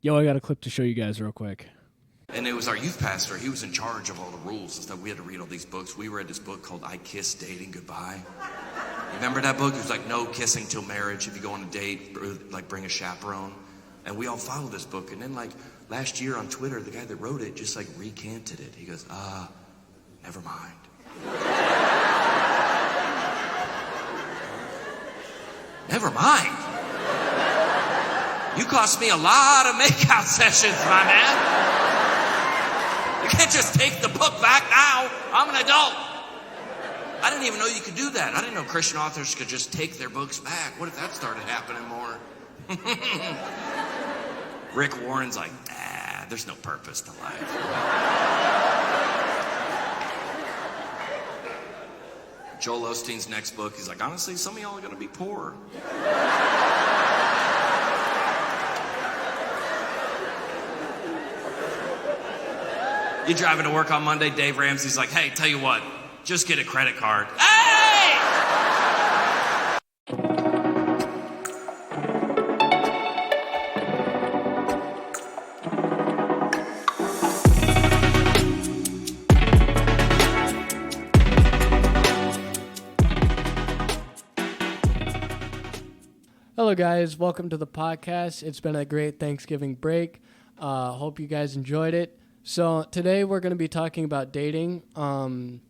Yo, I got a clip to show you guys real quick. And it was our youth pastor. He was in charge of all the rules and stuff. We had to read all these books. We read this book called I Kissed Dating Goodbye. You remember that book? It was like no kissing till marriage. If you go on a date, like bring a chaperone. And we all followed this book. And then like last year on Twitter, the guy that wrote it just like recanted it. He goes, never mind. Never mind. You cost me a lot of makeout sessions, my man. You can't just take the book back now. I'm an adult. I didn't even know you could do that. I didn't know Christian authors could just take their books back. What if that started happening more? Rick Warren's like, there's no purpose to life. Joel Osteen's next book, he's like, honestly, some of y'all are going to be poor. You driving to work on Monday, Dave Ramsey's like, hey, tell you what, just get a credit card. Hey! Hello, guys. Welcome to the podcast. It's been a great Thanksgiving break. Hope you guys enjoyed it. So today we're going to be talking about dating,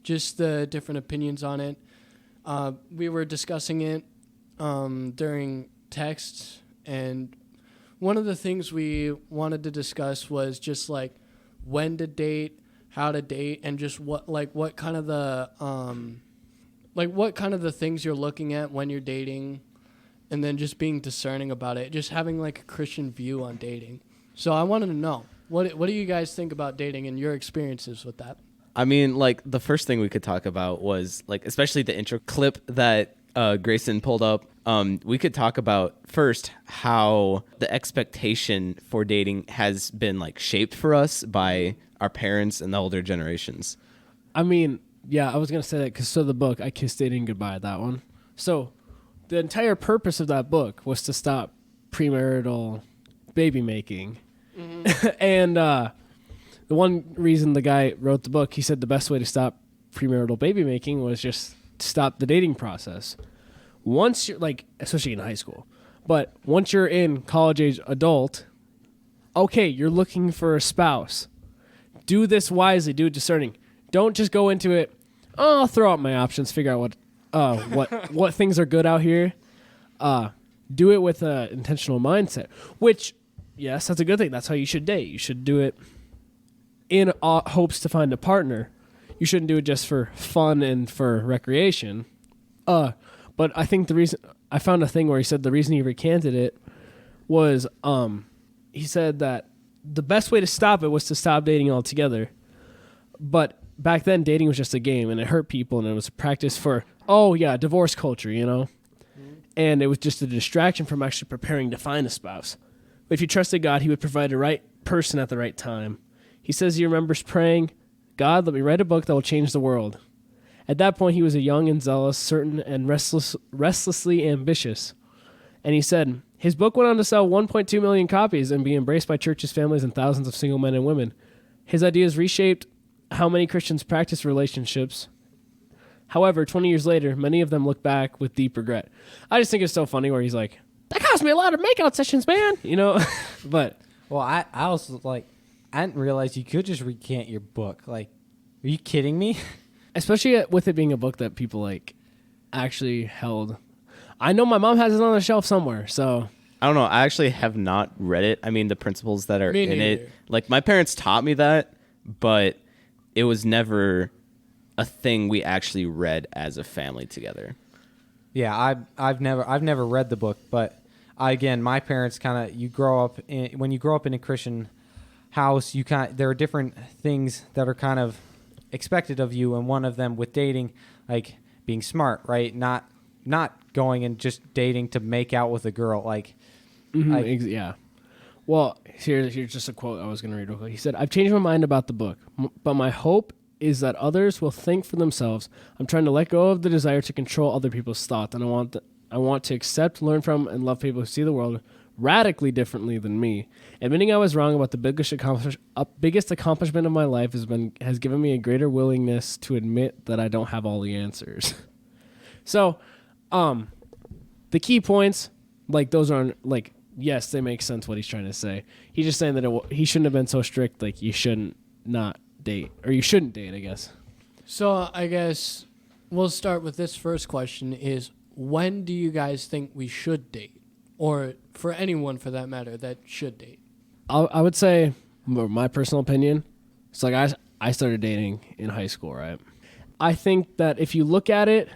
just the different opinions on it. We were discussing it during texts, and one of the things we wanted to discuss was just like when to date, how to date, and just what kind of the things you're looking at when you're dating, and then just being discerning about it, just having like a Christian view on dating. So I wanted to know. What do you guys think about dating and your experiences with that? I mean, like, the first thing we could talk about was, like, especially the intro clip that Grayson pulled up. We could talk about first how the expectation for dating has been, like, shaped for us by our parents and the older generations. I mean, yeah, I was going to say that because the book, I Kissed Dating Goodbye, that one. So the entire purpose of that book was to stop premarital baby making. Mm-hmm. And the one reason the guy wrote the book, he said the best way to stop premarital baby making was just stop the dating process. Once you're like, especially in high school, but once you're in college age adult, okay, you're looking for a spouse. Do this wisely, do it discerning. Don't just go into it, I'll throw out my options, figure out what things are good out here. Do it with an intentional mindset, which, yes, that's a good thing. That's how you should date. You should do it in hopes to find a partner. You shouldn't do it just for fun and for recreation. But I think the reason I found a thing where he said the reason he recanted it was he said that the best way to stop it was to stop dating altogether. But back then, dating was just a game, and it hurt people, and it was a practice for, divorce culture, you know? Mm-hmm. And it was just a distraction from actually preparing to find a spouse. But if you trusted God, he would provide the right person at the right time. He says he remembers praying, God, let me write a book that will change the world. At that point, he was a young and zealous, certain and restlessly ambitious. And he said, his book went on to sell 1.2 million copies and be embraced by churches, families, and thousands of single men and women. His ideas reshaped how many Christians practice relationships. However, 20 years later, many of them look back with deep regret. I just think it's so funny where he's like, that cost me a lot of makeout sessions, man. You know, but. Well, I also, like, I didn't realize you could just recant your book. Like, are you kidding me? Especially with it being a book that people, like, actually held. I know my mom has it on the shelf somewhere, so. I don't know. I actually have not read it. I mean, the principles that are in it. Like, my parents taught me that, but it was never a thing we actually read as a family together. Yeah, I've never read the book, but again, my parents kind of, when you grow up in a Christian house, there are different things that are kind of expected of you, and one of them with dating, like being smart, right? Not going and just dating to make out with a girl, like. Mm-hmm, yeah. Well, here's just a quote I was going to read real quick. He said, I've changed my mind about the book, but my hope is that others will think for themselves. I'm trying to let go of the desire to control other people's thoughts, and I want to accept, learn from, and love people who see the world radically differently than me. Admitting I was wrong about the biggest accomplishment of my life has given me a greater willingness to admit that I don't have all the answers. So, the key points, like those aren't like, yes, they make sense what he's trying to say. He's just saying that he shouldn't have been so strict. Like you shouldn't not date, or you shouldn't date, I guess. So I guess we'll start with this first question: is when do you guys think we should date, or for anyone for that matter that should date? I would say, my personal opinion, it's like I started dating in high school, right? I think that if you look at it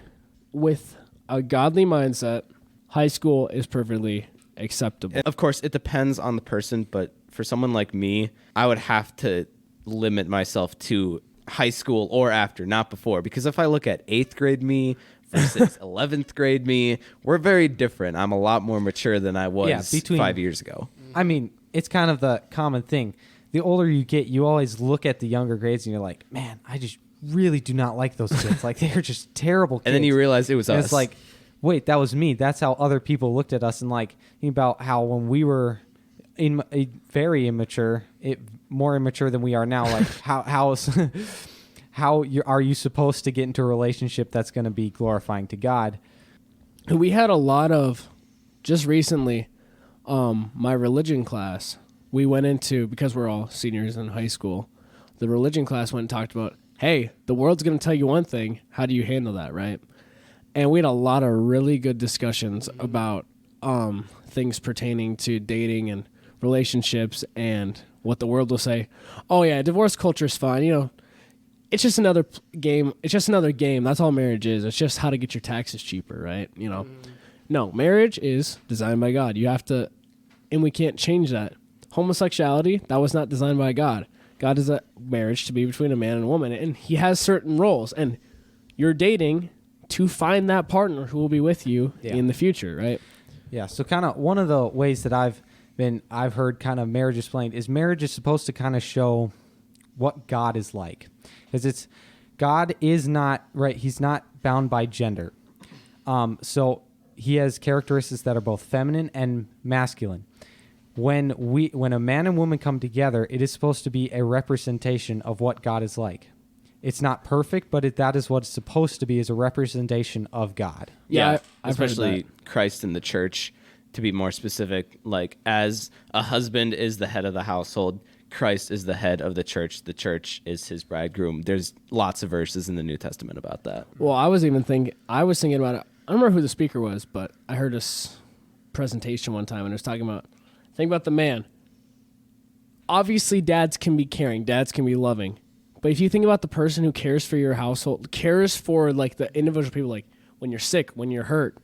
with a godly mindset, high school is perfectly acceptable. Of course, it depends on the person, but for someone like me, I would have to limit myself to high school or after, not before. Because if I look at 8th grade me versus 11th grade me, we're very different. I'm a lot more mature than I was 5 years ago. I mean, it's kind of the common thing. The older you get, you always look at the younger grades and you're like, man, I just really do not like those kids. Like, they're just terrible kids. And then you realize it was and us. It's like, wait, that was me. That's how other people looked at us. And like, think about how when we were very immature, more immature than we are now, like are you supposed to get into a relationship that's going to be glorifying to God? We had a lot of, just recently, my religion class, we went into, because we're all seniors in high school, the religion class went and talked about, hey, the world's going to tell you one thing. How do you handle that, right? And we had a lot of really good discussions about things pertaining to dating and relationships and what the world will say. Oh, yeah, divorce culture is fine. You know, it's just another game. It's just another game. That's all marriage is. It's just how to get your taxes cheaper, right? You know, no, marriage is designed by God. You have to, and we can't change that. Homosexuality, that was not designed by God. God is a marriage to be between a man and a woman, and he has certain roles, and you're dating to find that partner who will be with you in the future, right? Yeah. So kind of one of the ways that I've heard kind of marriage explained is marriage is supposed to kind of show what God is like, because God is not right. He's not bound by gender. So he has characteristics that are both feminine and masculine. When a man and woman come together, it is supposed to be a representation of what God is like. It's not perfect, but that is what it's supposed to be, is a representation of God. Yeah, especially Christ in the church, to be more specific. Like, as a husband is the head of the household, Christ is the head of the church. The church is his bridegroom. There's lots of verses in the New Testament about that. Well, I was thinking about it. I don't remember who the speaker was, but I heard this presentation one time, and it was talking about, think about the man. Obviously, dads can be caring. Dads can be loving. But if you think about the person who cares for your household, cares for like the individual people, like when you're sick, when you're hurt,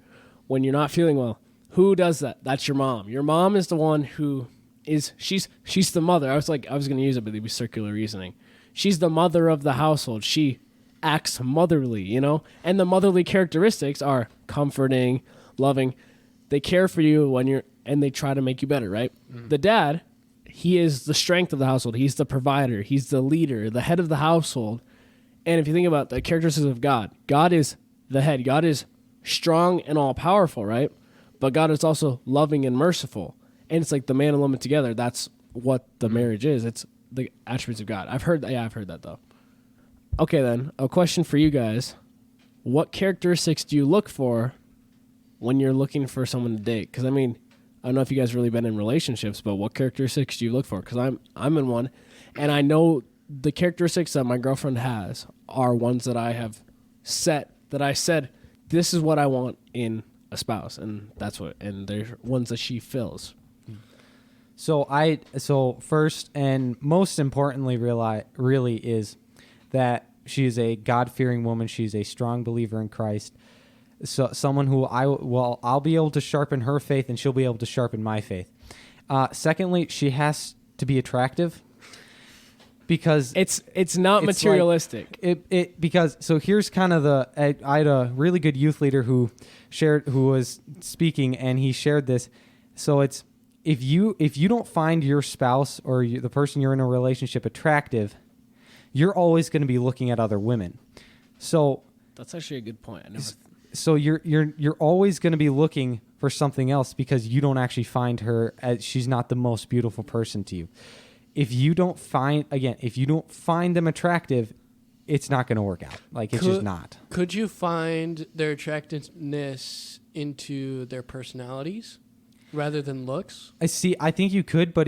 when you're not feeling well, who does that? That's your mom. Your mom is the one who is, she's the mother. I was going to use it, but it'd be circular reasoning. She's the mother of the household. She acts motherly, you know? And the motherly characteristics are comforting, loving. They care for you and they try to make you better, right? Mm-hmm. The dad, he is the strength of the household. He's the provider. He's the leader, the head of the household. And if you think about the characteristics of God, God is the head. God is strong and all-powerful, right? But God is also loving and merciful. And it's like the man and woman together. That's what the marriage is. It's the attributes of God. I've heard that, though. Okay, then. A question for you guys. What characteristics do you look for when you're looking for someone to date? Because, I mean, I don't know if you guys really been in relationships, but what characteristics do you look for? Because I'm in one, and I know the characteristics that my girlfriend has are ones that I have set, that I said, this is what I want in a spouse, and they're ones that she fills. So first and most importantly, really is that she is a God-fearing woman. She's a strong believer in Christ. So someone who I'll be able to sharpen her faith, and she'll be able to sharpen my faith. Secondly, she has to be attractive, because it's not materialistic. Because here's kind of I had a really good youth leader who was speaking, and he shared this. So it's if you don't find your spouse or the person you're in a relationship attractive, you're always going to be looking at other women. So that's actually a good point. So you're always going to be looking for something else because you don't actually find her as she's not the most beautiful person to you. If you don't find them attractive, it's not going to work out. Like it's just not. Could you find their attractiveness into their personalities rather than looks? I think you could, but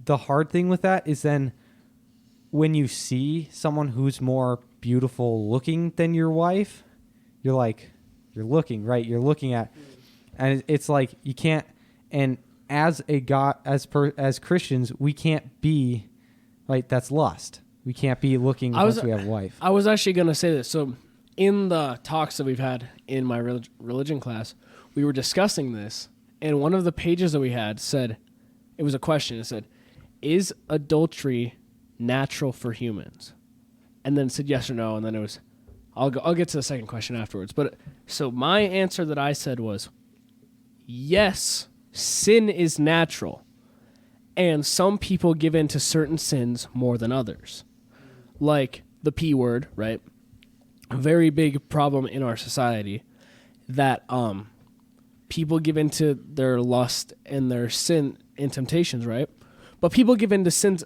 the hard thing with that is then when you see someone who's more beautiful looking than your wife, you're looking at, and it's like you can't. And as Christians, we can't be right. That's lust. We can't be looking once we have a wife. I was actually going to say this. So in the talks that we've had in my religion class, we were discussing this, and one of the pages that we had said, it was a question. It said, "Is adultery natural for humans?" And then it said yes or no, and then it was, I'll get to the second question afterwards. But so my answer that I said was, yes, sin is natural, and some people give in to certain sins more than others, like the P word, right? A very big problem in our society that people give into their lust and their sin and temptations, right? But people give into sins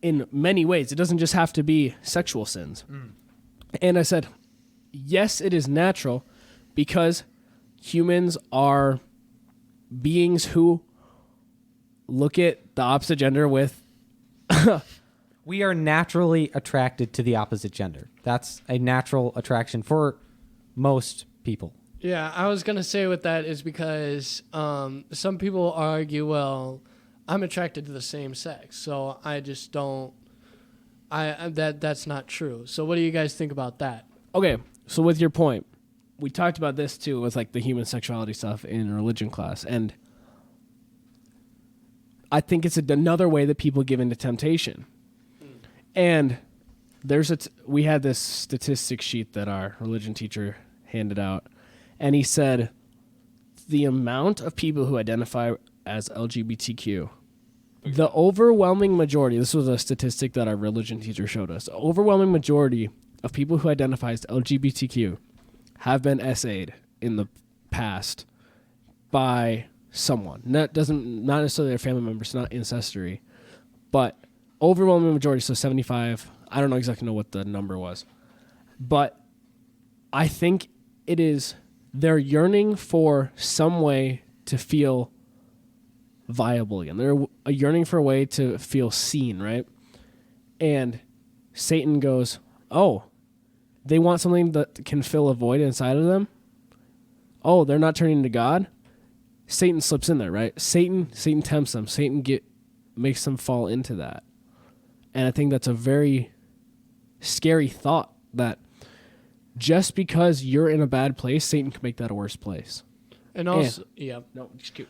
in many ways. It doesn't just have to be sexual sins. And I said, yes, it is natural because humans are beings who look at the opposite gender with... We are naturally attracted to the opposite gender. That's a natural attraction for most people. Yeah, I was gonna say with that is because some people argue, well, I'm attracted to the same sex, so I just don't. That's not true. So what do you guys think about that? Okay, so with your point, we talked about this too with like the human sexuality stuff in religion class, and I think it's another way that people give into temptation. And we had this statistics sheet that our religion teacher handed out, and he said the amount of people who identify as LGBTQ, the overwhelming majority, this was a statistic that our religion teacher showed us, the overwhelming majority of people who identify as LGBTQ have been SA'd in the past by someone. Not necessarily their family members, not ancestry, but overwhelming majority, so 75. I don't exactly know what the number was. But I think it is they're yearning for some way to feel viable again. They're yearning for a way to feel seen, right? And Satan goes, oh, they want something that can fill a void inside of them. Oh, they're not turning to God. Satan slips in there, right? Satan tempts them. Satan makes them fall into that. And I think that's a very scary thought that just because you're in a bad place, Satan can make that a worse place. And also, yeah. No, just keep.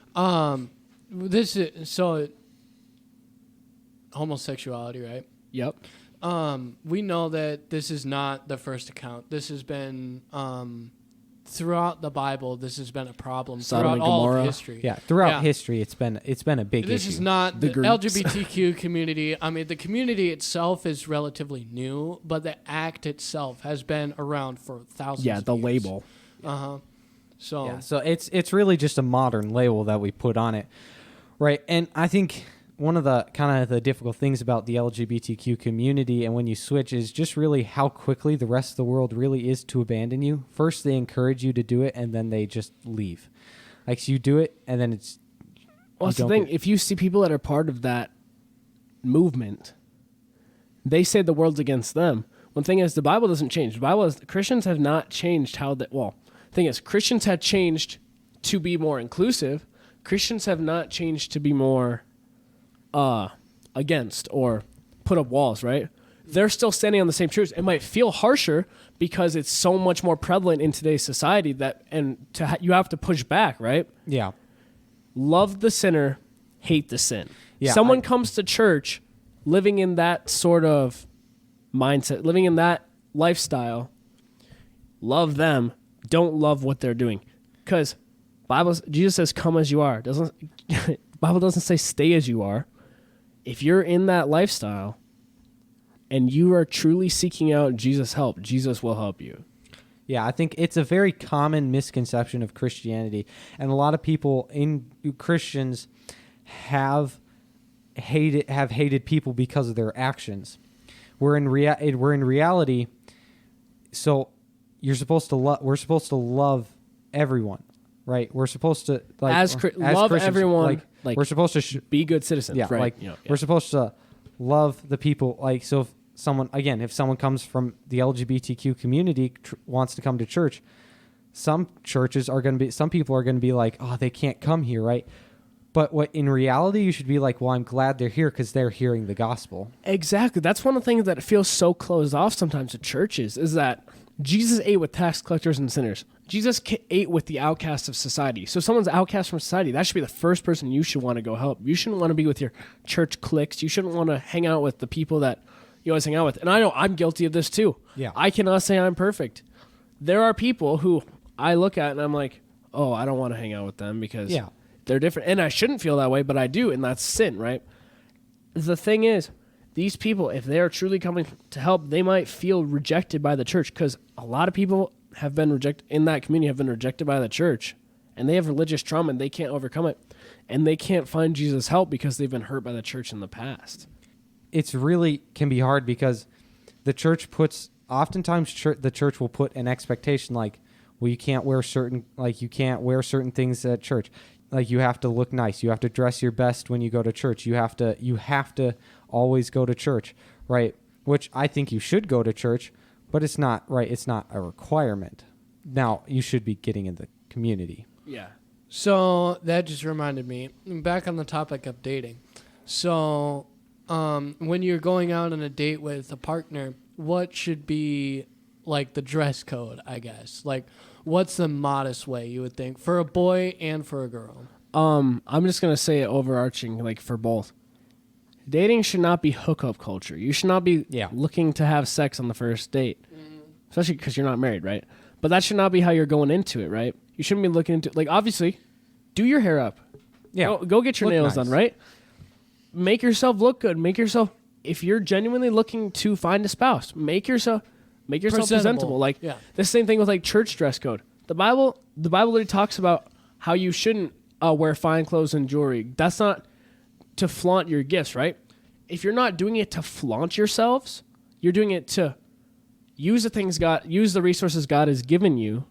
This is so homosexuality, right? Yep. We know that this is not the first account. This has been throughout the Bible. This has been a problem throughout all of history. Yeah, throughout history, it's been a big issue. This is not the LGBTQ community. I mean, the community itself is relatively new, but the act itself has been around for thousands. Yeah, the of years. label. So it's really just a modern label that we put on it, right? And I think one of the kind of the difficult things about the LGBTQ community and when you switch is just really how quickly the rest of the world really is to abandon you. First, they encourage you to do it, and then they just leave. Like, so you do it, and then it's... Well, that's the thing. If you see people that are part of that movement, they say the world's against them. One thing is, the Bible doesn't change. The Bible is, Christians have not changed how that... Well, the thing is, Christians had changed to be more inclusive. Christians have not changed to be more... against or put up walls, right? They're still standing on the same truths. It might feel harsher because it's so much more prevalent in today's society that, and you have to push back, right? Yeah. Love the sinner, hate the sin. Yeah, Someone comes to church living in that sort of mindset, living in that lifestyle, love them, don't love what they're doing. Because Jesus says, come as you are. Bible doesn't say stay as you are. If you're in that lifestyle and you are truly seeking out Jesus' help, Jesus will help you. Yeah, I think it's a very common misconception of Christianity, and a lot of people Christians have hated people because of their actions. We're in reality. So we're supposed to love everyone, right? We're supposed to As love Christians, everyone. we're supposed to be good citizens. yeah, right. we're supposed to love the people. Like, so if someone comes from the LGBTQ community, wants to come to church, some people are going to be like, oh, they can't come here, right? But what in reality, you should be like, well, I'm glad they're here because they're hearing the gospel. Exactly. That's one of the things that feels so closed off sometimes to churches is that Jesus ate with tax collectors and sinners. Jesus ate with the outcasts of society. So someone's outcast from society, that should be the first person you should want to go help. You shouldn't want to be with your church cliques. You shouldn't want to hang out with the people that you always hang out with. And I know I'm guilty of this too. Yeah. I cannot say I'm perfect. There are people who I look at and I'm like, oh, I don't want to hang out with them because they're different. And I shouldn't feel that way, but I do. And that's sin, right? The thing is, these people, if they are truly coming to help, they might feel rejected by the church because a lot of people have been rejected in that community, have been rejected by the church, and they have religious trauma and they can't overcome it. And they can't find Jesus' help because they've been hurt by the church in the past. It's really can be hard because the church the church will put an expectation like, well, you can't wear certain things at church. Like, you have to look nice. You have to dress your best when you go to church. You have to always go to church, right? Which I think you should go to church, but it's not right. It's not a requirement. Now, you should be getting in the community. Yeah. So that just reminded me, back on the topic of dating. So when you're going out on a date with a partner, what should be like the dress code, I guess? Like, what's the modest way you would think for a boy and for a girl? I'm just going to say it overarching, like for both. Dating should not be hookup culture. You should not be looking to have sex on the first date, especially because you're not married, right? But that should not be how you're going into it, right? You shouldn't be looking into, like, obviously, do your hair up. Yeah. Go get your nails done, right? Make yourself look good. If you're genuinely looking to find a spouse, make yourself presentable. Like, the same thing with like church dress code. The Bible literally talks about how you shouldn't wear fine clothes and jewelry. That's not to flaunt your gifts, right? If you're not doing it to flaunt yourselves, you're doing it to use the resources God has given you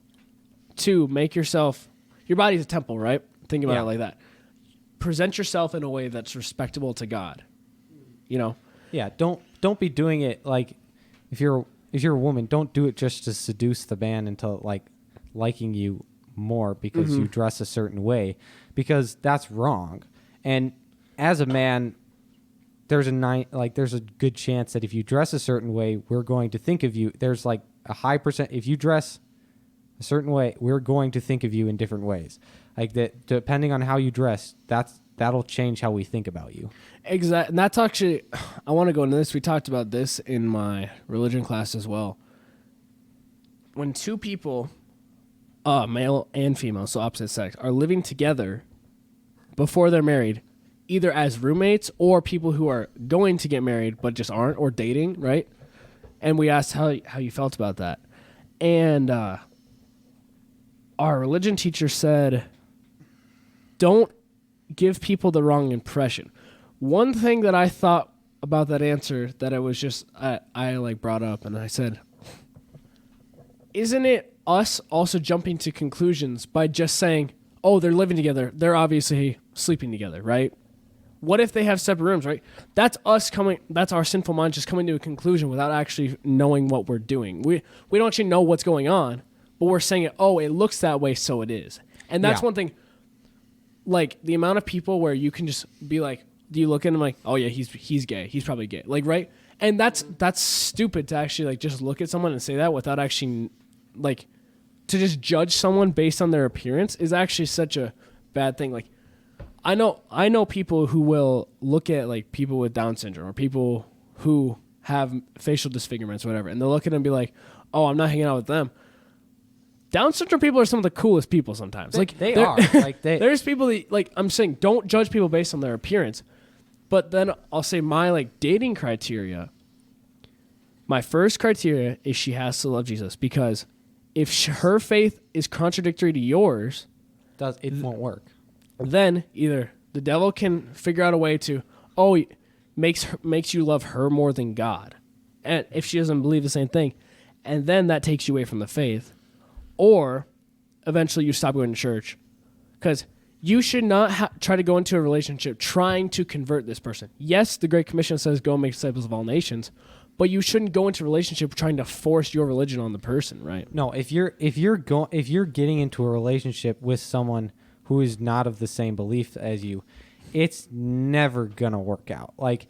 to make yourself, your body's a temple, right? Think about it like that. Present yourself in a way that's respectable to God. You know? Yeah, don't be doing it like if you're a woman, don't do it just to seduce the man into like liking you more because you dress a certain way, because that's wrong. And as a man, there's a good chance that if you dress a certain way, we're going to think of you. There's like a high percent if you dress a certain way, we're going to think of you in different ways. Like that, depending on how you dress, that'll change how we think about you. Exactly. And that's actually, I want to go into this. We talked about this in my religion class as well. When two people, male and female, so opposite sex, are living together before they're married, either as roommates or people who are going to get married but just aren't, or dating, right? And we asked how you felt about that. And our religion teacher said, don't give people the wrong impression. One thing that I thought about that answer that I was just, I like brought up, and I said, isn't it us also jumping to conclusions by just saying, oh, they're living together, they're obviously sleeping together, right? What if they have separate rooms, right? That's our sinful mind just coming to a conclusion without actually knowing what we're doing. We don't actually know what's going on, but we're saying, it looks that way, so it is. And that's one thing, like the amount of people where you can just be like, do you look at him like, oh yeah, he's gay, he's probably gay, like, right? And that's stupid to actually like just look at someone and say that without actually like to just judge someone based on their appearance is actually such a bad thing. Like I know people who will look at like people with Down syndrome or people who have facial disfigurements or whatever, and they'll look at them and be like, oh, I'm not hanging out with them. Down syndrome people are some of the coolest people sometimes. There's people that, like, I'm saying, don't judge people based on their appearance. But then I'll say my like dating criteria. My first criteria is she has to love Jesus, because if her faith is contradictory to yours, It won't work. then either the devil can figure out a way to, makes you love her more than God, and if she doesn't believe the same thing, and then that takes you away from the faith, or eventually you stop going to church, because you should not try to go into a relationship trying to convert this person. Yes, the Great Commission says go and make disciples of all nations, but you shouldn't go into a relationship trying to force your religion on the person, right? No, if you're getting into a relationship with someone who is not of the same belief as you, it's never gonna work out. Like,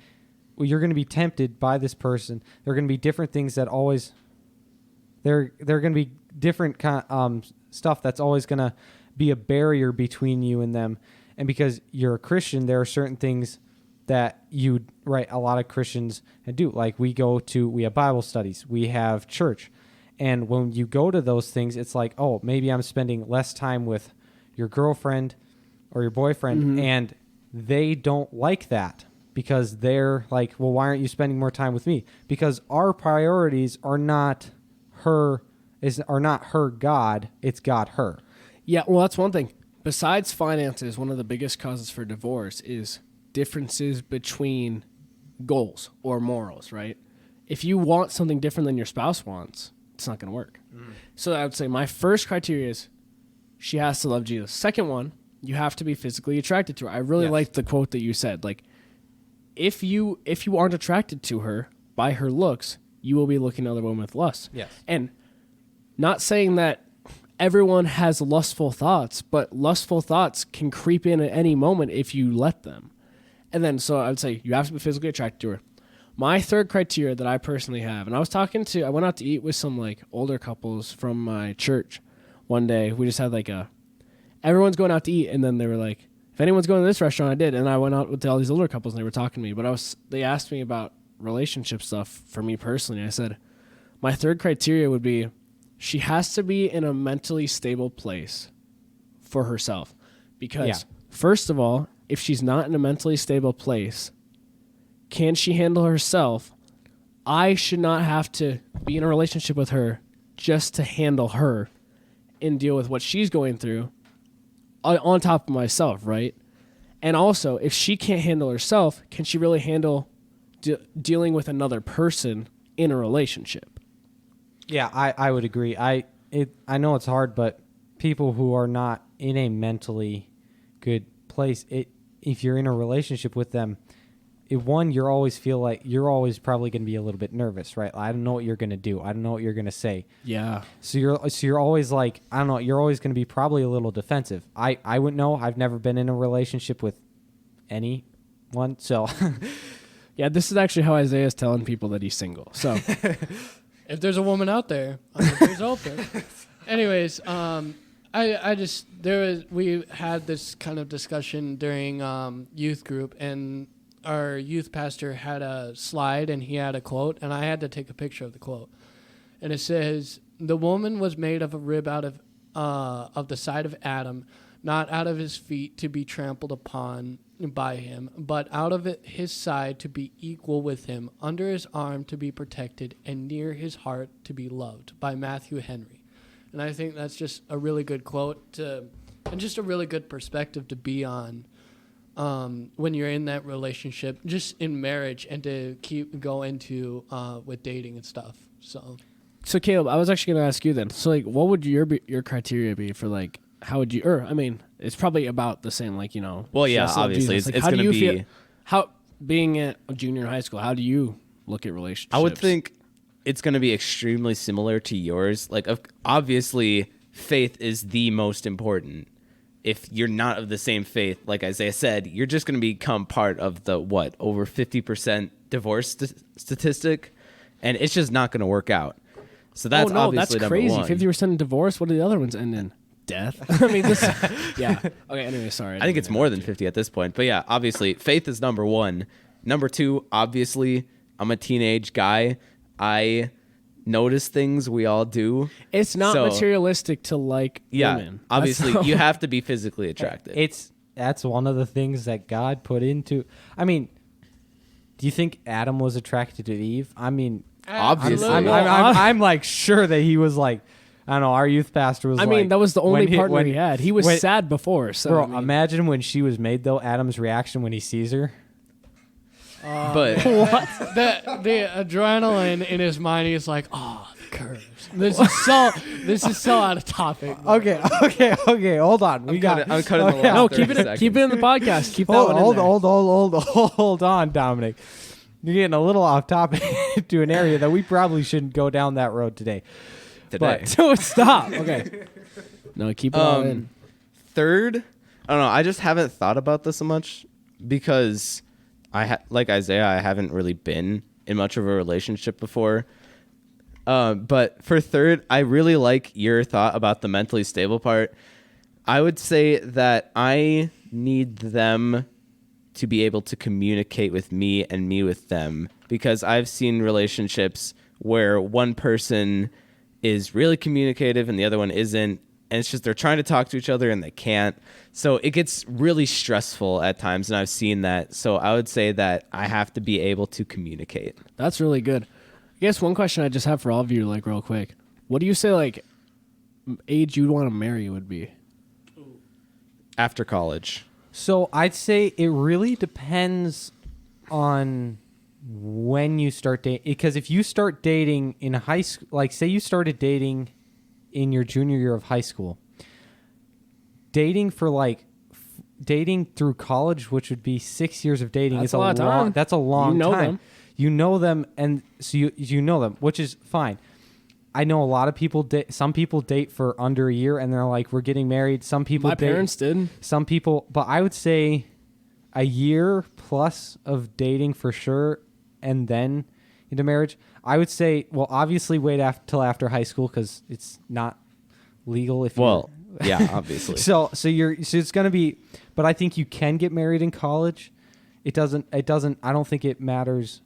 you're gonna be tempted by this person. There are gonna be different things that always. There are gonna be different stuff that's always gonna be a barrier between you and them. And because you're a Christian, there are certain things that a lot of Christians do. Like, we have Bible studies, we have church. And when you go to those things, it's like, oh, maybe I'm spending less time with your girlfriend or your boyfriend, and they don't like that because they're like, well, why aren't you spending more time with me? Because our priorities are not her God, it's God her. Yeah, well, that's one thing. Besides finances, one of the biggest causes for divorce is differences between goals or morals, right? If you want something different than your spouse wants, it's not going to work. So I would say my first criteria is she has to love Jesus. Second one, you have to be physically attracted to her. I really liked the quote that you said. Like, if you aren't attracted to her by her looks, you will be looking at other women with lust. Yes. And not saying that everyone has lustful thoughts, but lustful thoughts can creep in at any moment if you let them. And then, so I would say you have to be physically attracted to her. My third criteria that I personally have, and I went out to eat with some like older couples from my church one day. We just had like everyone's going out to eat, and then they were like, if anyone's going to this restaurant, I did. And I went out with all these older couples, and they were talking to me. But they asked me about relationship stuff for me personally. I said, my third criteria would be she has to be in a mentally stable place for herself. Because, first of all, if she's not in a mentally stable place, can she handle herself? I should not have to be in a relationship with her just to handle her and deal with what she's going through on top of myself, right? And also, if she can't handle herself, can she really handle dealing with another person in a relationship? Yeah, I would agree. I know it's hard, but people who are not in a mentally good place, if you're in a relationship with them, you're always feel like you're always probably going to be a little bit nervous, right? I don't know what you're going to do. I don't know what you're going to say. Yeah. So you're always like, I don't know, you're always going to be probably a little defensive. I wouldn't know. I've never been in a relationship with anyone, so. Yeah, this is actually how Isaiah's telling people that he's single. So if there's a woman out there, there's open. Anyways, we had this kind of discussion during youth group, and our youth pastor had a slide and he had a quote, and I had to take a picture of the quote. And it says, "The woman was made of a rib out of the side of Adam, not out of his feet to be trampled upon by him, but out of his side to be equal with him, under his arm to be protected, and near his heart to be loved," by Matthew Henry. And I think that's just a really good quote and just a really good perspective to be on when you're in that relationship, just in marriage, and to keep going to with dating and stuff. So Caleb, I was actually going to ask you then. So like, what would your criteria be for like, how would you, I mean, it's probably about the same, like, you know. Well, yeah, obviously like, it's going to be. How, being a junior in high school, how do you look at relationships? I would think it's going to be extremely similar to yours. Like, obviously, faith is the most important. If you're not of the same faith, like Isaiah said, you're just going to become part of the, over 50% divorce statistic, and it's just not going to work out. So that's obviously that's crazy. number one. 50% divorce. What do the other ones end in? Death. I mean, this. Yeah. Okay. Anyway, sorry. I think it's more than 50 at this point. But yeah, obviously, faith is number one. Number two, obviously, I'm a teenage guy. I notice things, we all do. It's not materialistic to like women. Obviously, you have to be physically attracted. That's one of the things that God put into. I mean, do you think Adam was attracted to Eve? I mean, obviously, I'm like sure that he was like, I don't know. Our youth pastor was. I mean, like, that was the only when partner he had. He was when- sad before. So Bro, I mean, imagine when she was made though. Adam's reaction when he sees her. But The adrenaline in his mind, he's like, oh, the curves. This is so out of topic. bro. Okay. Hold on. I'm cutting the Okay. last no, 30 keep it seconds. in the podcast. Keep that Hold, one in hold, there. hold on, Dominic. You're getting a little off topic to an area that we probably shouldn't go down that road today. today. So stop. Okay. No, keep it all in. Third, I don't know. I just haven't thought about this so much because like Isaiah, I haven't really been in much of a relationship before. But for third, I really like your thought about the mentally stable part. I would say that I need them to be able to communicate with me and me with them, because I've seen relationships where one person is really communicative and the other one isn't. And it's just they're trying to talk to each other and they can't. So it gets really stressful at times, and I've seen that. So I would say that I have to be able to communicate. That's really good. I guess one question I just have for all of you, like real quick, what do you say like age you'd want to marry would be? After college. So I'd say it really depends on when you start dating. Because if you start dating in high school, like say you started dating in your junior year of high school, dating for dating through college, which would be 6 years of dating, That's is a lot of long. time. That's a long You know time. them. You know them, and so you know them, which is fine. I know a lot of people date. Some people date for under a year, and they're like, "We're getting married." Some people My date. parents did. Some people, but I would say a year plus of dating for sure, and then into marriage. I would say, well, obviously wait till after high school because it's not legal. If Well, yeah, obviously. so it's gonna be, but I think you can get married in college. It doesn't. I don't think it matters.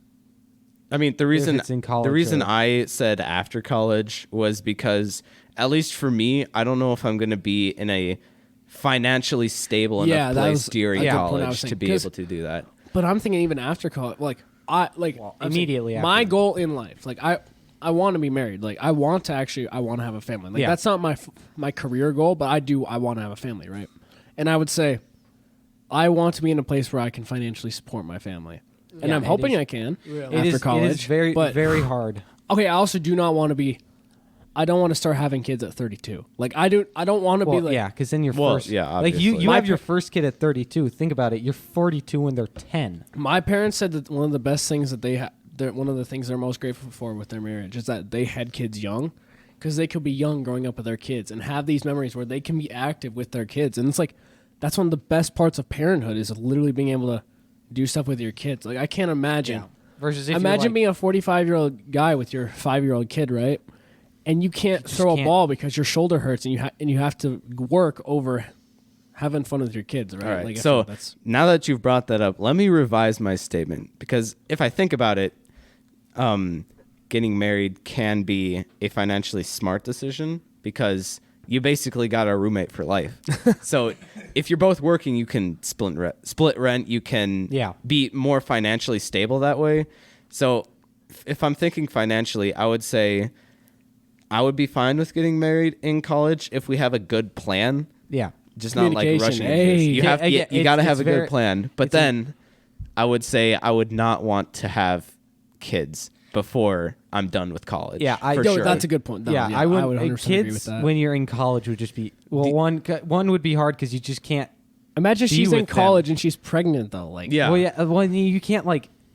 I mean, the reason it's in college the reason or- I said after college was because, at least for me, I don't know if I'm going to be in a financially stable Yeah, enough that place was during a good point I college was to saying, be 'cause- able to do that. But I'm thinking even after college, I'm saying immediately my after. goal in life, like I want to be married. Like I want to have a family. Like Yeah. that's not my career goal, but I want to have a family, right? And I would say I want to be in a place where I can financially support my family. And Yeah, I'm it hoping is- I can Really. after college. It is very but, very hard. Okay, I also do not want to be. I don't want to start having kids at 32. Like I don't want to Well, be like. yeah, because then you're Well, first. yeah, like you obviously. have your first kid at 32. Think about it. You're 42 when they're 10. My parents said that one of the best things that one of the things they're most grateful for with their marriage is that they had kids young, because they could be young growing up with their kids and have these memories where they can be active with their kids. And it's like that's one of the best parts of parenthood is literally being able to do stuff with your kids. Like I can't imagine. Versus if Imagine you're like, being a 45-year-old guy with your 5-year-old kid, right? And you can't throw a can't. ball because your shoulder hurts, and you have to work over having fun with your kids, right? All right. Like, I So feel that's now that you've brought that up, let me revise my statement, because if I think about it, getting married can be a financially smart decision because you basically got a roommate for life. So if you're both working, you can split rent. You can Yeah. be more financially stable that way. So if I'm thinking financially, I would say I would be fine with getting married in college if we have a good plan. yeah. Just not like Communication, rushing hey. into this. You Yeah, have again, you got to it's have a very- good plan. But then I would say I would not want to have kids before I'm done with college. Yeah, for Yo, sure. that's a good point. No, I would. 100% agree with Kids that. when you're in college would just be one would be hard because you just can't. Imagine be she's in with them. college and she's pregnant though. Like, Yeah. Well, yeah. Well, you can't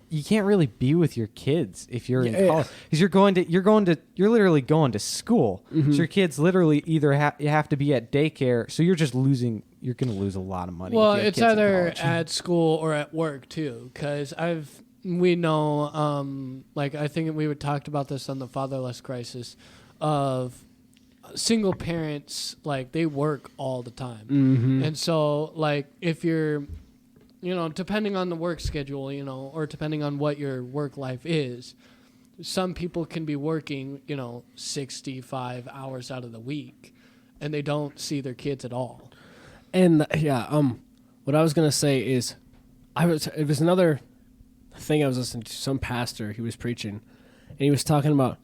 you can't really be with your kids if you're Yeah. in college because you're literally going to school. Mm-hmm. So your kids literally either you have to be at daycare. So you're just losing. You're going to lose a lot of money. Well, if you have it's kids in either college. at school or at work too, because we know, like I think we talked about this on the fatherless crisis, of single parents, like they work all the time, and so like if you're, depending on the work schedule, or depending on what your work life is, some people can be working, 65 hours out of the week, and they don't see their kids at all. And what I was gonna say is, it was another thing I was listening to. Some pastor, he was preaching, and he was talking about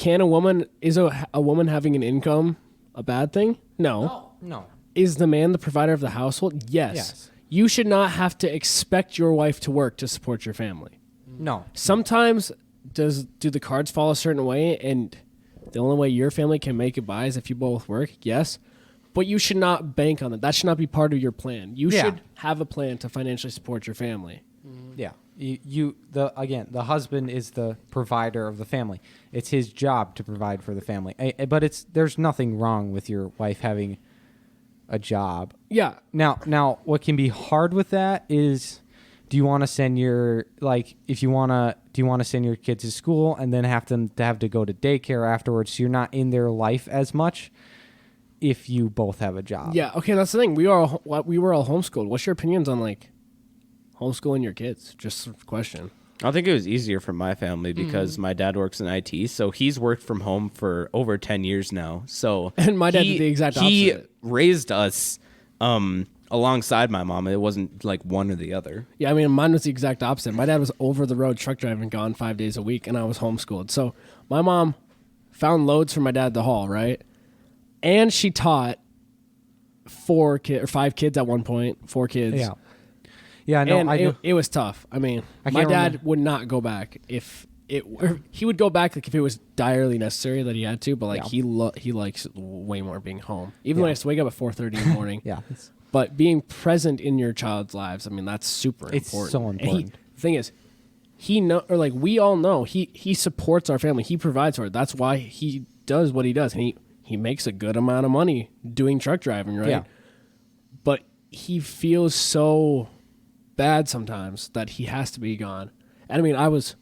can is a woman having an income a bad thing? No. No. Is the man the provider of the household? Yes. Yes. You should not have to expect your wife to work to support your family. No. Sometimes do the cards fall a certain way, and the only way your family can make it by is if you both work? Yes. But you should not bank on that. That should not be part of your plan. You Yeah. should have a plan to financially support your family. Yeah. The husband is the provider of the family. It's his job to provide for the family. But there's nothing wrong with your wife having a job. Yeah. Now, what can be hard with that is, do you want to send your do you want to send your kids to school and then have them to have to go to daycare afterwards? So you're not in their life as much if you both have a job. Yeah. Okay, that's the thing. We were all homeschooled. What's your opinions on homeschooling your kids? Just a question. I think it was easier for my family because my dad works in IT, so he's worked from home for over 10 years now. So And my dad did the exact He opposite. raised us alongside my mom. It wasn't like one or the other. Yeah, I mean, mine was the exact opposite. My dad was over the road truck driving, gone 5 days a week, and I was homeschooled. So my mom found loads for my dad to haul, right? And she taught 5 kids at one point, 4 kids. Yeah. Yeah, no, And it was tough. I mean, I my can't dad remember. would not go back he would go back if it was direly necessary that he had to, but Yeah. he likes way more being home. Even though I have to wake up at 4:30 in the morning. Yeah. But being present in your child's lives, I mean, that's super It's important. so And important. the thing is, we all know he supports our family. He provides for it. That's why he does what he does. And he makes a good amount of money doing truck driving, right? Yeah. But he feels so bad sometimes that he has to be gone. And I mean, I was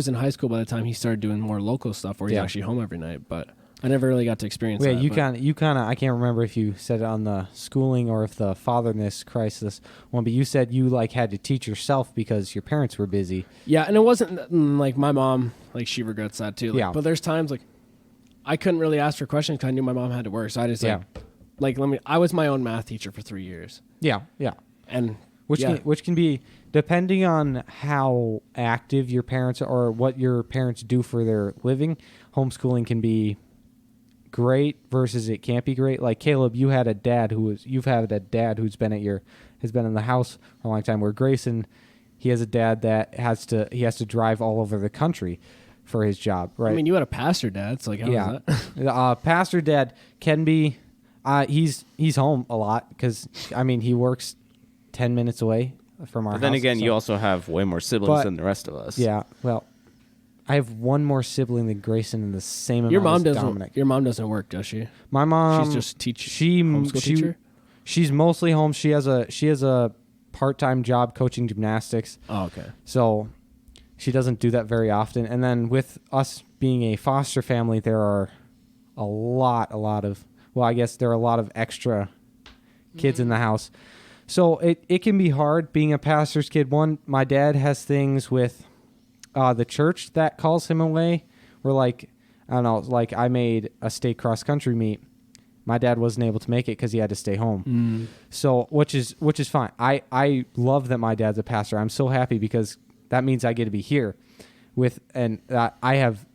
in high school by the time he started doing more local stuff where he's Yeah. actually home every night, but I never really got to experience Yeah, that. you but- kind of. I can't remember if you said it on the schooling or if the fatherness crisis one, but you said you had to teach yourself because your parents were busy. Yeah, and it wasn't like my mom, she regrets that too. Yeah. But there's times I couldn't really ask for questions because I knew my mom had to work. So I just I was my own math teacher for 3 years. Yeah, yeah. And Which can be, depending on how active your parents are or what your parents do for their living, homeschooling can be great versus it can't be great. Like Caleb, you've had a dad who's been has been in the house for a long time. Where Grayson, he has a dad that has to drive all over the country for his job. Right. I mean, you had a pastor dad, so how Yeah. was that? Pastor dad can be, he's home a lot because he works 10 minutes away from our house. But then again, so- you also have way more siblings But- than the rest of us. Yeah, well, I have one more sibling than Grayson in the same amount Your mom as doesn't. Dominic. Your mom doesn't work, does she? My mom, She's just she homeschool teacher? She's mostly home. She has a part-time job coaching gymnastics. Oh, okay. So she doesn't do that very often. And then with us being a foster family, there are a lot of extra kids in the house. So it can be hard being a pastor's kid. One, my dad has things with the church that calls him away. Where I made a state cross country meet. My dad wasn't able to make it because he had to stay home. So which is fine. I love that my dad's a pastor. I'm so happy because that means I get to be here I've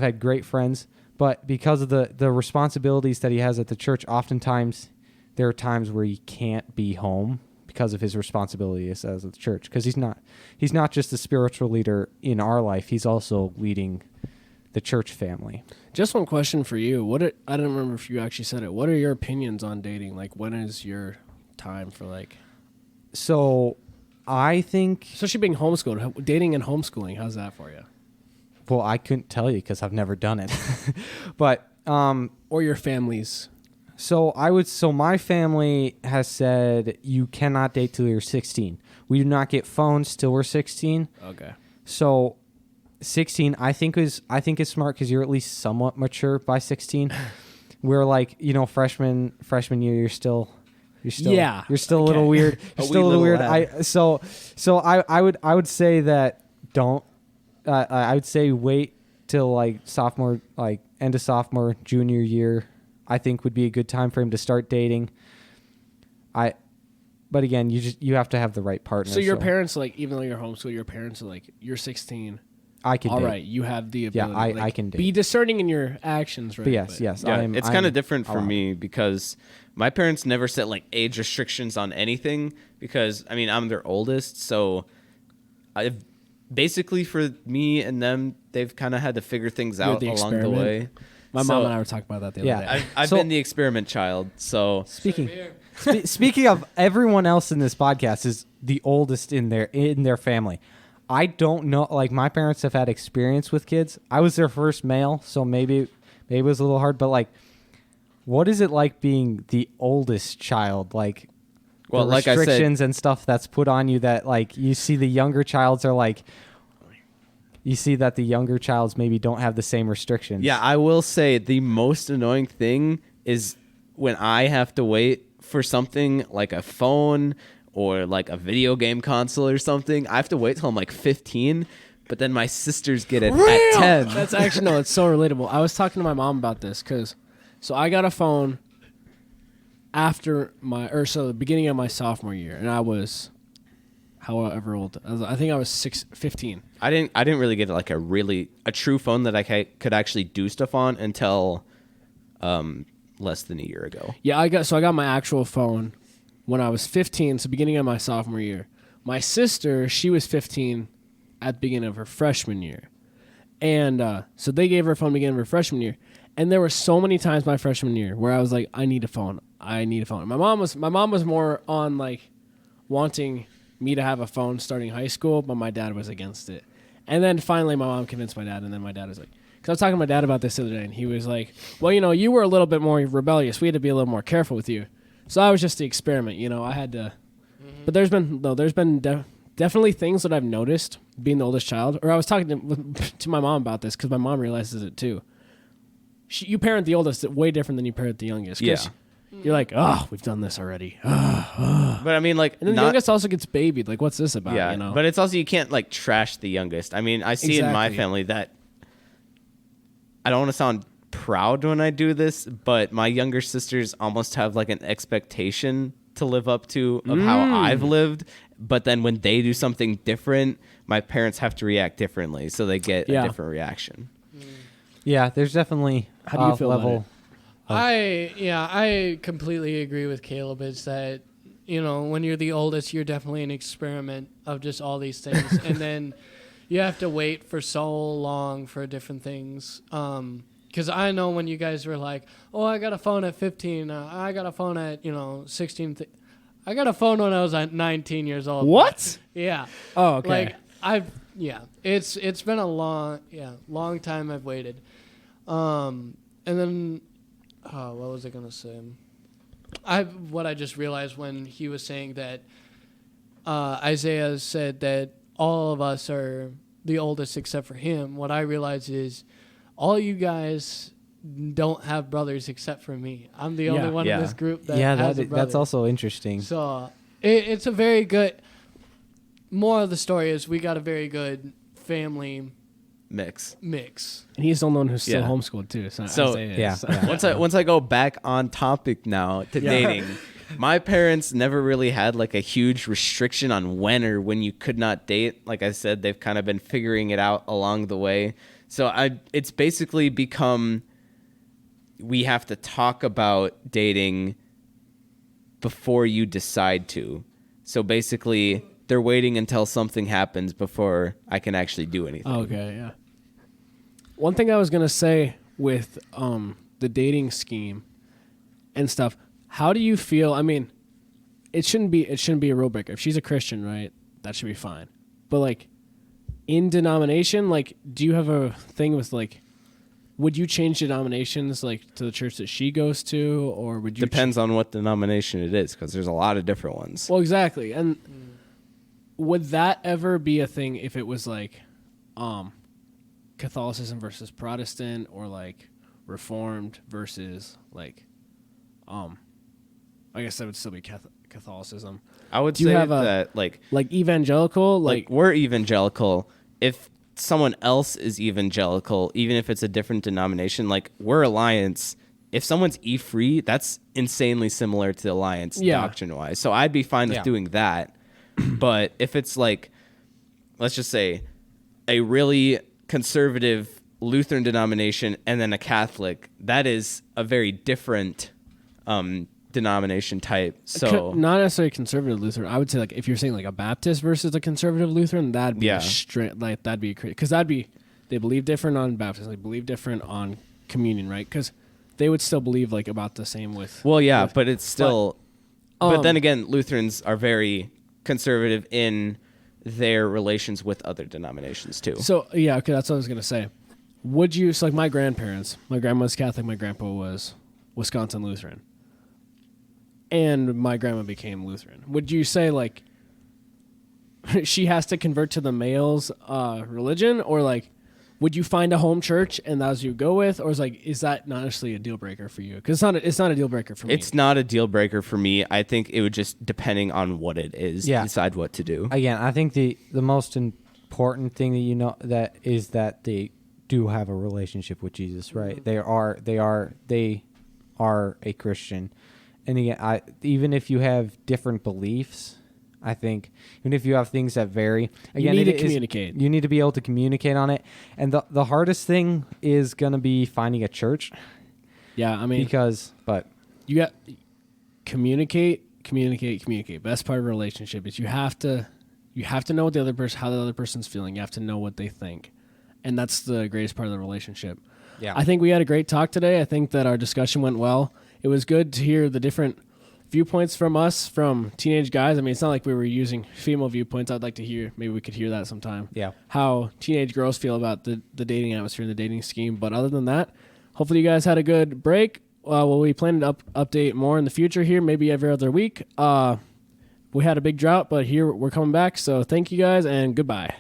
had great friends, but because of the responsibilities that he has at the church, oftentimes there are times where he can't be home because of his responsibilities as at the church. Because he's not just a spiritual leader in our life; he's also leading the church family. Just one question for you. I don't remember if you actually said it. What are your opinions on dating? When is your time for So, I think. especially being homeschooled, dating and homeschooling? How's that for you? Well, I couldn't tell you because I've never done it, but Or your family's? So my family has said you cannot date till you're 16. We do not get phones till we're 16. Okay. So 16 I think is smart because you're at least somewhat mature by 16. We're freshman year you're still Yeah. you're still a little weird. You're still a little weird. I would say that don't I would say wait till sophomore end of sophomore junior year. I think would be a good time for him to start dating. But again, you have to have the right partner. So your parents, even though you're homeschooled, your parents are you're 16. I can all date. right, you have the Yeah, ability. I can be date. discerning in your actions, right? But yes. Yeah, it's kind I'm of different for allowed. me because my parents never set like age restrictions on anything because I mean I'm their oldest, so I've basically for me and them they've kind of had to figure things You're out the along the experiment. way. My So, mom and I were talking about that the other Yeah. day. I've So- been the experiment child, so Speaking speaking of everyone else in this podcast is the oldest in their family. I don't know. Like my parents have had experience with kids. I was their first male, so maybe it was a little hard. But like, what is it like being the oldest child? Like, Well, the like I said- restrictions and stuff that's put on you. That like you see the younger childs are like. You see that the younger childs maybe don't have the same restrictions. yeah, I will say the most annoying thing is when I have to wait for something like a phone or like a video game console or something. I have to wait till I'm like 15, but then my sisters get it at 10. That's actually no, it's so relatable. I was talking to my mom about this because, so I got a phone after the beginning of my sophomore year, and I was, however old. I think I was 15. I didn't really get like a true phone that I could actually do stuff on until less than a year ago. Yeah, I got my actual phone when I was 15, so beginning of my sophomore year. My sister, she was 15 at the beginning of her freshman year. And so they gave her a phone beginning of her freshman year. And there were so many times my freshman year where I was like, I need a phone. I need a phone. My mom was more on like wanting me to have a phone starting high school, but my dad was against it. And then finally my mom convinced my dad, and then my dad was like, because I was talking to my dad about this the other day, and he was like, well, you were a little bit more rebellious. We had to be a little more careful with you. So I was just the experiment, I had to. But there's been definitely things that I've noticed being the oldest child. Or I was talking to my mom about this because my mom realizes it too. You parent the oldest way different than you parent the youngest. 'Cause you're like, oh, we've done this already. But I mean, like, And then the youngest also gets babied. Like, what's this about? yeah, but it's also you can't like trash the youngest. I mean, I see in my Exactly. family that I don't want to sound proud when I do this, but my younger sisters almost have like an expectation to live up to of how I've lived. But then when they do something different, my parents have to react differently, so they get Yeah. a different reaction. Yeah, there's definitely How do you feel about level. I completely agree with Caleb. Is that when you're the oldest, you're definitely an experiment of just all these things, and then you have to wait for so long for different things. Because I know when you guys were like, "Oh, I got a phone at 15. I got a phone at 16." I got a phone when I was at 19 years old. What? Yeah. Oh, okay. Like it's been a long time I've waited. And then what was I gonna say? What I just realized when he was saying that Isaiah said that all of us are the oldest except for him. What I realized is all you guys don't have brothers except for me. I'm the only one in this group that has a brother. that's also interesting. So it's a very good. More of the story is we got a very good family Mix. mix. And he's the only one who's still Yeah. homeschooled too. So So, Isaiah is. Once I go back on topic now to dating, my parents never really had like a huge restriction on when you could not date. Like I said, they've kind of been figuring it out along the way. So it's basically become we have to talk about dating before you decide to. So basically, they're waiting until something happens before I can actually do anything. Okay, yeah. One thing I was gonna say with the dating scheme and stuff, how do you feel? I mean, it shouldn't be a rule breaker. If she's a Christian, right, that should be fine. But like in denomination, like, do you have a thing with like, would you change denominations like to the church that she goes to, or would you? Depends on what denomination it is, because there's a lot of different ones. Well, exactly. And would that ever be a thing if it was like Catholicism versus Protestant, or like Reformed versus like I guess that would still be Catholicism. I would Do you say have that like evangelical, like we're evangelical. If someone else is evangelical, even if it's a different denomination, like we're Alliance. If someone's E-free, that's insanely similar to Alliance doctrine-wise. So I'd be fine with doing that. But if it's like, let's just say, a really conservative Lutheran denomination and then a Catholic, that is a very different denomination type. So Not necessarily conservative Lutheran. I would say, like, if you're saying like a Baptist versus a conservative Lutheran, that'd be Yeah. that'd be crazy, because that'd be, they believe different on baptism, they believe different on communion, right? Because they would still believe like about the same with. well, yeah, with- but it's still. But then Um, again, Lutherans are very conservative in their relations with other denominations too. So yeah, okay, that's what I was gonna say. Would you? So like my grandparents, my grandma was Catholic, my grandpa was Wisconsin Lutheran, and my grandma became Lutheran. Would you say like she has to convert to the male's religion, or like would you find a home church and that's who you go with, or is that not necessarily a deal breaker for you? Because it's not a deal breaker for me. It's not a deal breaker for me. I think it would just, depending on what it is, Yeah. decide what to do. Again, I think the most important thing that you know that is that they do have a relationship with Jesus, right? They are a Christian, and again, even if you have different beliefs, I think even if you have things that vary, again, need it to is- communicate. You need to be able to communicate on it, and the hardest thing is gonna be finding a church Yeah, I mean, but you got communicate. Best part of a relationship is you have to know what the other person, how the other person's feeling. You have to know what they think, and that's the greatest part of the relationship. Yeah. I think we had a great talk today. I think that our discussion went well. It was good to hear the different viewpoints from us, from teenage guys. I mean, it's not like we were using female viewpoints. I'd like to hear, maybe we could hear that sometime. Yeah. How teenage girls feel about the dating atmosphere and the dating scheme. But other than that, hopefully you guys had a good break. Well, we plan to update more in the future here, maybe every other week. We had a big drought, but here we're coming back. So thank you guys and goodbye.